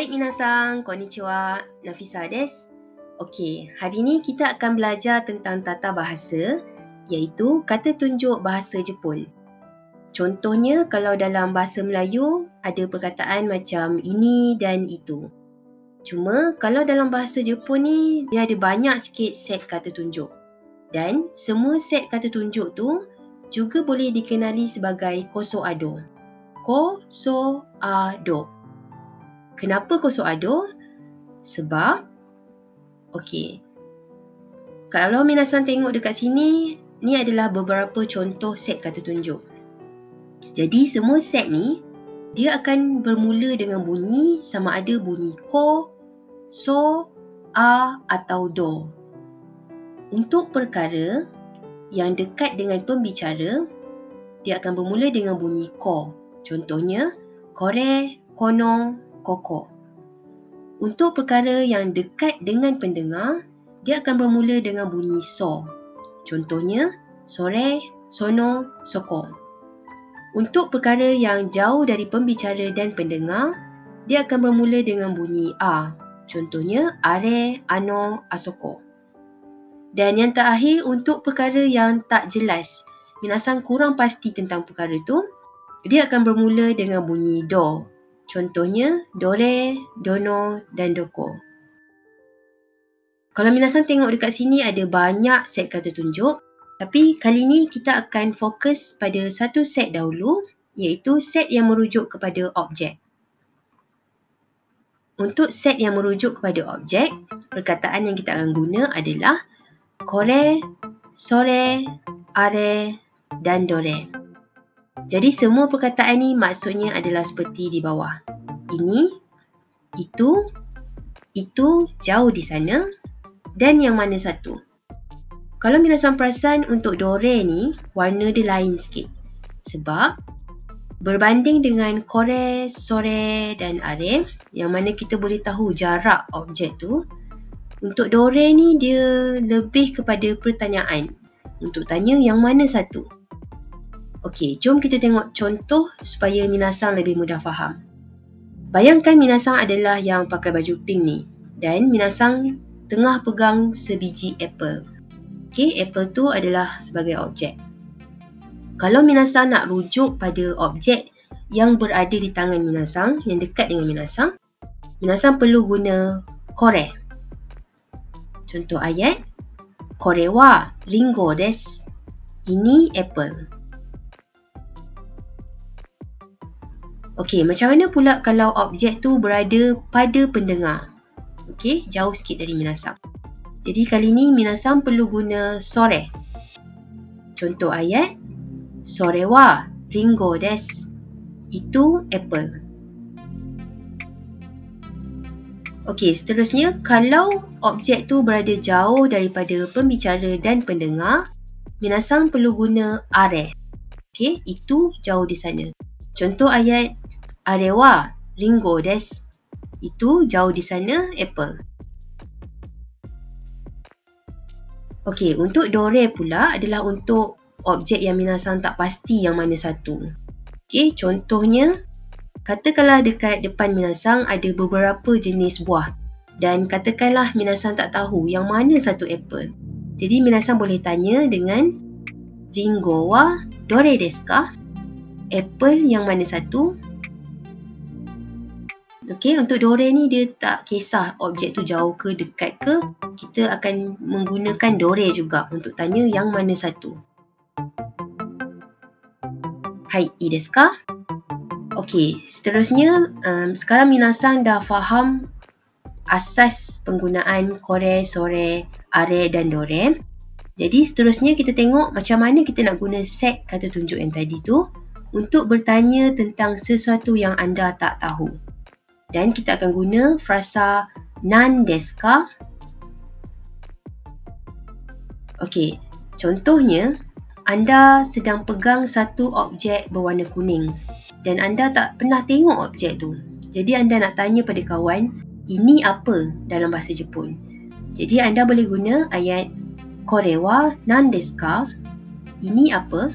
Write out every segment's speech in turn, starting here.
Hai minasan, konnichiwa, Nafisa desu. Okey, hari ni kita akan belajar tentang tata bahasa, iaitu kata tunjuk bahasa Jepun. Contohnya, kalau dalam bahasa Melayu, ada perkataan macam ini dan itu. Cuma, kalau dalam bahasa Jepun ni, dia ada banyak sikit set kata tunjuk. Dan semua set kata tunjuk tu juga boleh dikenali sebagai koso-ado. Koso-ado. Kenapa koso-ado? Sebab, okey, kalau minasan tengok dekat sini, ni adalah beberapa contoh set kata tunjuk. Jadi semua set ni, dia akan bermula dengan bunyi sama ada bunyi ko, so, a atau do. Untuk perkara yang dekat dengan pembicara, dia akan bermula dengan bunyi ko. Contohnya, kore, kono, koko. Untuk perkara yang dekat dengan pendengar, dia akan bermula dengan bunyi so. Contohnya, sore, sono, soko. Untuk perkara yang jauh dari pembicara dan pendengar, dia akan bermula dengan bunyi a. Contohnya, are, ano, asoko. Dan yang terakhir, untuk perkara yang tak jelas, minasan kurang pasti tentang perkara tu, dia akan bermula dengan bunyi do. Contohnya, dore, dono dan doko. Kalau minasan tengok dekat sini ada banyak set kata tunjuk, tapi kali ni kita akan fokus pada satu set dahulu, iaitu set yang merujuk kepada objek. Untuk set yang merujuk kepada objek, perkataan yang kita akan guna adalah kore, sore, are dan dore. Jadi semua perkataan ni maksudnya adalah seperti di bawah. Ini, itu jauh di sana dan yang mana satu. Kalau minasan perasan untuk dore ni, warna dia lain sikit. Sebab berbanding dengan kore, sore dan are, yang mana kita boleh tahu jarak objek tu, untuk dore ni dia lebih kepada pertanyaan. Untuk tanya yang mana satu. Okey, jom kita tengok contoh supaya minasan lebih mudah faham. Bayangkan minasan adalah yang pakai baju pink ni dan minasan tengah pegang sebiji apple. Okey, apple tu adalah sebagai objek. Kalau minasan nak rujuk pada objek yang berada di tangan minasan, yang dekat dengan minasan perlu guna kore. Contoh ayat, kore wa ringo desu. Ini apple. Okey, macam mana pula kalau objek tu berada pada pendengar? Okey, jauh sikit dari minasan. Jadi kali ni minasan perlu guna sore. Contoh ayat, sore wa ringo desu. Itu apple. Okey, seterusnya kalau objek tu berada jauh daripada pembicara dan pendengar, minasan perlu guna are. Okey, itu jauh di sana. Contoh ayat, are wa ringo desu. Itu jauh di sana, apple. Okey, untuk dore pula adalah untuk objek yang minasan tak pasti yang mana satu. Okey, contohnya, katakanlah dekat depan minasan ada beberapa jenis buah. Dan katakanlah minasan tak tahu yang mana satu apple. Jadi minasan boleh tanya dengan ringo wa dore desu ka? Apple yang mana satu? Okey, untuk dore ni dia tak kisah objek tu jauh ke dekat ke. Kita akan menggunakan dore juga untuk tanya yang mana satu. Hai, ii desu ka? Okey, seterusnya sekarang minasan dah faham asas penggunaan kore, sore, are dan dore. Jadi seterusnya kita tengok macam mana kita nak guna set kata tunjuk yang tadi tu untuk bertanya tentang sesuatu yang anda tak tahu. Dan kita akan guna frasa nan desu ka? Okey, contohnya anda sedang pegang satu objek berwarna kuning dan anda tak pernah tengok objek tu. Jadi anda nak tanya pada kawan, ini apa dalam bahasa Jepun? Jadi anda boleh guna ayat kore wa nan desu ka? Ini apa?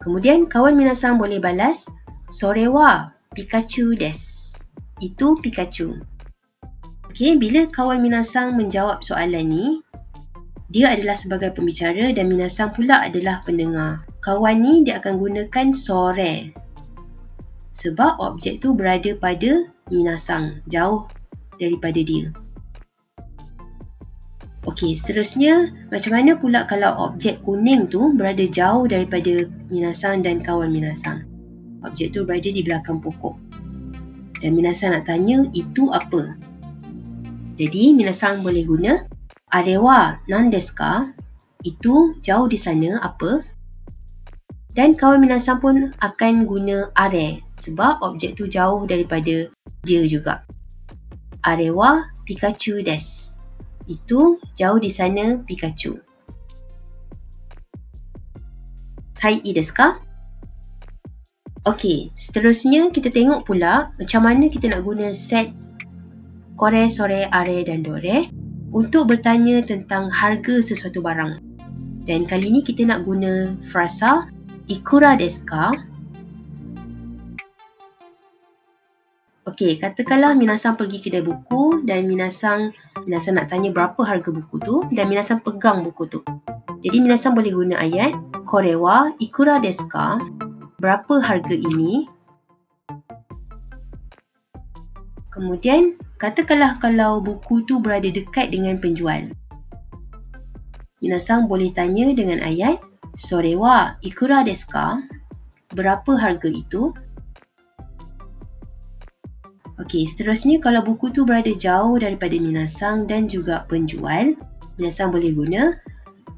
Kemudian kawan minasan boleh balas, sore wa Pikachu desu. itu Pikachu. Okey, bila kawan minasang menjawab soalan ni, dia adalah sebagai pembicara dan minasang pula adalah pendengar. Kawan ni dia akan gunakan sore. Sebab objek tu berada pada minasang, jauh daripada dia. Okey, seterusnya macam mana pula kalau objek kuning tu berada jauh daripada minasang dan kawan minasang? Objek tu berada di belakang pokok. Dan minasang nak tanya itu apa? Jadi minasang boleh guna arewa nan desu ka? Itu jauh di sana apa? Dan kawan minasang pun akan guna are sebab objek tu jauh daripada dia juga. Arewa Pikachu desu. Itu jauh di sana Pikachu. Hai, ii desu ka? Okey, seterusnya kita tengok pula macam mana kita nak guna set kore, sore, are dan dore untuk bertanya tentang harga sesuatu barang. Dan kali ni kita nak guna frasa ikura desu ka? Okey, katakanlah minasang pergi kedai buku dan minasang nak tanya berapa harga buku tu dan minasang pegang buku tu. Jadi minasang boleh guna ayat kore wa ikura desu ka? Berapa harga ini? Kemudian, katakanlah kalau buku tu berada dekat dengan penjual. Minasang boleh tanya dengan ayat sore wa ikura desu ka? Berapa harga itu? Okey, seterusnya kalau buku tu berada jauh daripada minasang dan juga penjual, minasang boleh guna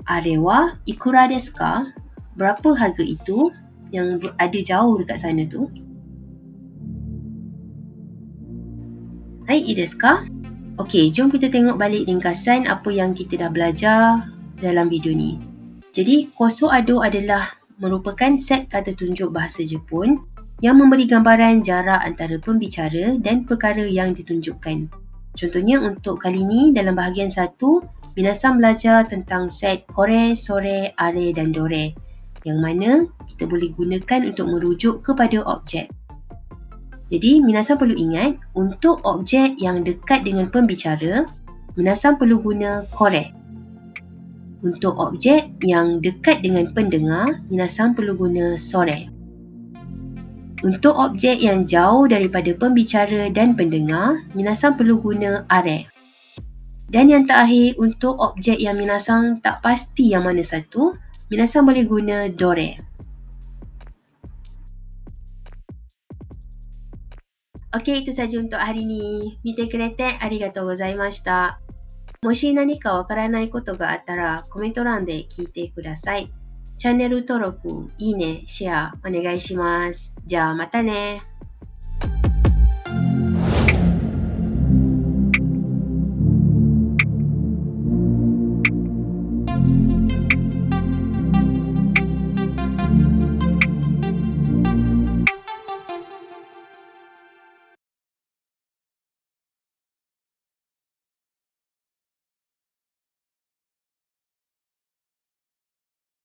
arewa ikura desu ka? Berapa harga itu yang ada jauh dekat sana tu? Hai, ii desu ka? Okey, jom kita tengok balik ringkasan apa yang kita dah belajar dalam video ni. Jadi, koso ado adalah merupakan set kata tunjuk bahasa Jepun yang memberi gambaran jarak antara pembicara dan perkara yang ditunjukkan. Contohnya untuk kali ni dalam bahagian 1, minasang belajar tentang set kore, sore, are dan dore yang mana kita boleh gunakan untuk merujuk kepada objek. Jadi, minasang perlu ingat, untuk objek yang dekat dengan pembicara, minasang perlu guna kore. Untuk objek yang dekat dengan pendengar, minasang perlu guna sore. Untuk objek yang jauh daripada pembicara dan pendengar, minasang perlu guna are. Dan yang terakhir, untuk objek yang minasang tak pasti yang mana satu, minasang boleh guna dore. Okey, itu saja untuk hari ni. Mite kurete arigatou gozaimashita. Moshi nanika wakaranai koto ga attara komento ran de kiite kudasai. チャンネル登録、いいね、シェアお願いします。じゃあまたね。